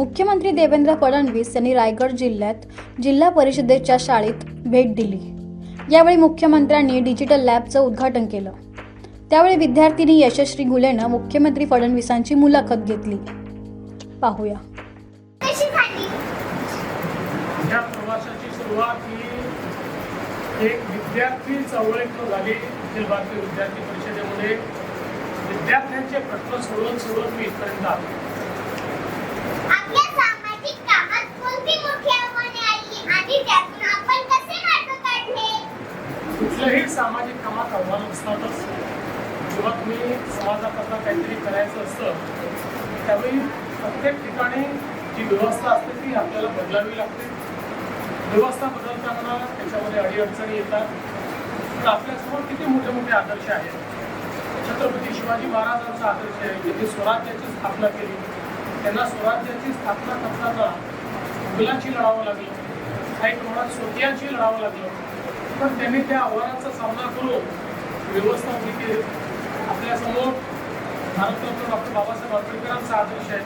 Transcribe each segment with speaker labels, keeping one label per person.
Speaker 1: मुख्यमंत्री देवेंद्र फडणवीस यांनी रायगड जिल्ह्यात जिल्हा परिषदेच्या शाळेत भेट दिली। यावेळी मुख्यमंत्र्यांनी डिजिटल लॅबचं उद्घाटन केलं। त्यावेळी विद्यार्थिनी यशश्री गुलेनं मुख्यमंत्री फडणवीसांची मुलाखत घेतली। पाहूया।
Speaker 2: या प्रवासाची सुरुवात ही एक विद्यार्थी चळवळीतून झाली। अखिल भारतीय विद्यार्थी परिषदेमध्ये विद्यार्थ्यांचे प्रश्न सोडवून मी इथपर्यंत आलो।
Speaker 3: आपल्या सामाजिक कामात कोणती मोठी आव्हाने आली आणि त्यातून आपण कसे मार्ग काढले?
Speaker 2: कुठल्याही सामाजिक कामात आव्हानं असतातच। जेव्हा तुम्ही समाजाकरता काहीतरी करायचं असतं त्यावेळी प्रत्येक ठिकाणी जी व्यवस्था असते ती आपल्याला बदलावी लागते। व्यवस्था बदलताना त्याच्यामध्ये अडीअडचणी येतात। तर आपल्यासमोर किती मोठे मोठे आदर्श आहेत। छत्रपती शिवाजी महाराजांचा आदर्श आहे, त्यांनी स्वराज्याची स्थापना केली। त्यांना स्वराज्याची स्थापना करताना मुलांची लढावं लागलं, काही प्रमाणात सोतियांची लढावं लागलं, पण त्यांनी त्या आव्हानाचा सामना करून व्यवस्था उभी केली। आपल्यासमोर भारतरत्न डॉक्टर बाबासाहेब आंबेडकरांचा आदर्श आहे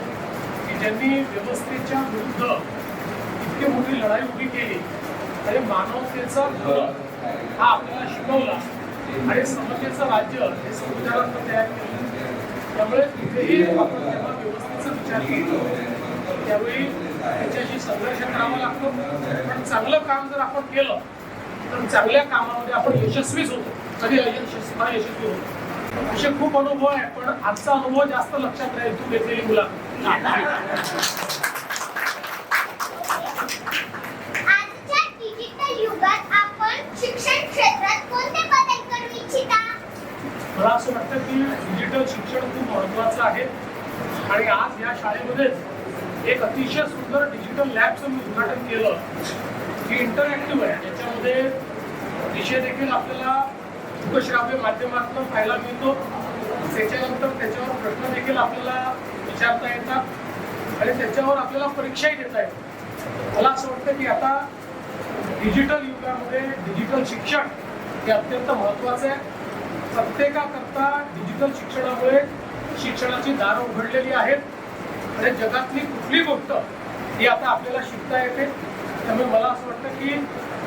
Speaker 2: की ज्यांनी व्यवस्थेच्या विरुद्ध इतकी मोठी लढाई उभी केली आणि मानवतेचा धर्म हा आपल्याला शिकवला आणि समतेचं राज्य हे संविधानात तयार केलं। त्यामुळे कुठेही आपण जेव्हा व्यवस्थेचा विचार करतो त्यावेळी त्याच्याशी संघर्ष करावा लागतो, पण चांगलं काम जर आपण केलं तर चांगल्या कामामध्ये आपण यशस्वीच होतो, कधी अयशस्वी होतो। असे खूप अनुभव आहे, पण आजचा अनुभव जास्त लक्षात राहील तू घेतलेली मुलाखत।
Speaker 3: आजच्या डिजिटल युगात आपण शिक्षण क्षेत्रात कोणते बदल करू इच्छिता?
Speaker 2: मला असं वाटतं की डिजिटल शिक्षण खूप महत्त्वाचं आहे आणि आज या शाळेमध्येच एक अतिशय सुंदर डिजिटल लॅबचं मी उद्घाटन केलं की इंटरॅक्टिव्ह आहे। त्याच्यामध्ये विषय देखील आपल्याला दृकश्राव्य माध्यमातून पाहायला मिळतो। त्याच्यानंतर त्याच्यावर प्रश्न देखील आपल्याला विचारता येतात आणि त्याच्यावर आपल्याला परीक्षाही देता येते। मला असं वाटतं की आता डिजिटल युगामध्ये डिजिटल शिक्षण हे अत्यंत महत्त्वाचं आहे। प्रत्येकाकरता डिजिटल शिक्षणामुळे शिक्षणाची दारं उघडलेली आहेत आणि जगातली कुठली गोष्ट ही आता आपल्याला शिकता येते। त्यामुळे मला असं वाटतं की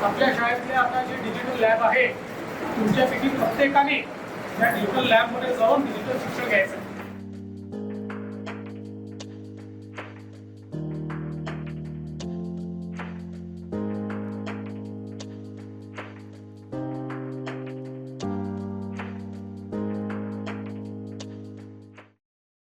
Speaker 2: आपल्या शाळेतले आता जे डिजिटल लॅब आहे तुमच्यापैकी प्रत्येकाने या डिजिटल लॅबमध्ये जाऊन डिजिटल शिक्षण घ्यायचं।